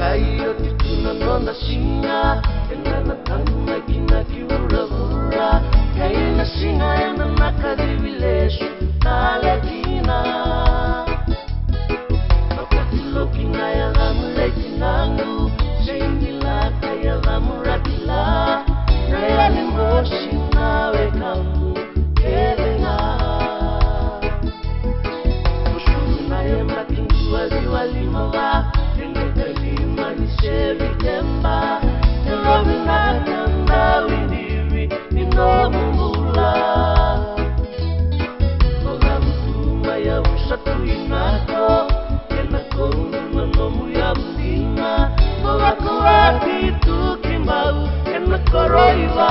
Kayo tituna nona singa Enana tanguna kina kiura Kaina singa enana kadivilesu Tale kina Makatilo kina ya gamule kinangu Seindila kaya gamuratila Raya limosi nawe kamu Kedenga Usuna ya makindu wali mawa Chevy Temba, the Robin Nanda, Winnie, Ninomula. Ogamaya, Satuinato, and the Komuya Mudina, Oakuati, Tukimau, and the Koroiva.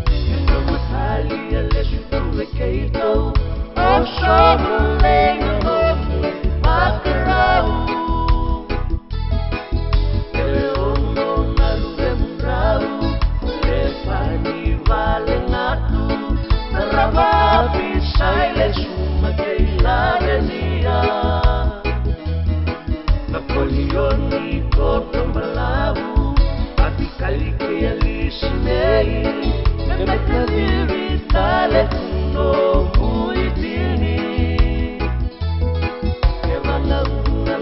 You know, Matali, unless you do the Kato, oh, Shaman, Makarau. Silence, Magalania Napoleon, Cotombalabu, Aticalique, Alicinei, and the Cadiri, Taletuno, Muitini, Evana,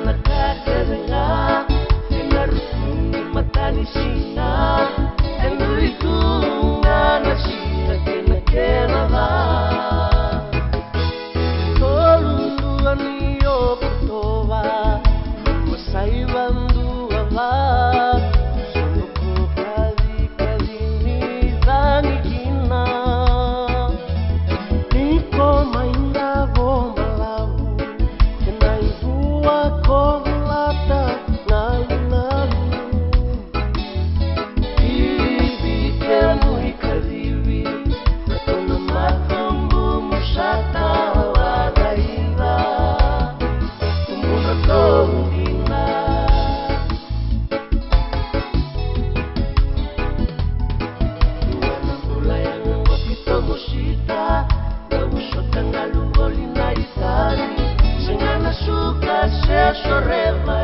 Nakaka, Enarukuni, Matanisina, and Rituna, Nasina, Kenava. Saibandu ava Sunuko kadini zanikina Niko mainda bombalau Kena ibu ako mulata ngalu-ngalu Bibi kenu ikaliwi Natona makambu musata wadaila Umuna tondi Sorreva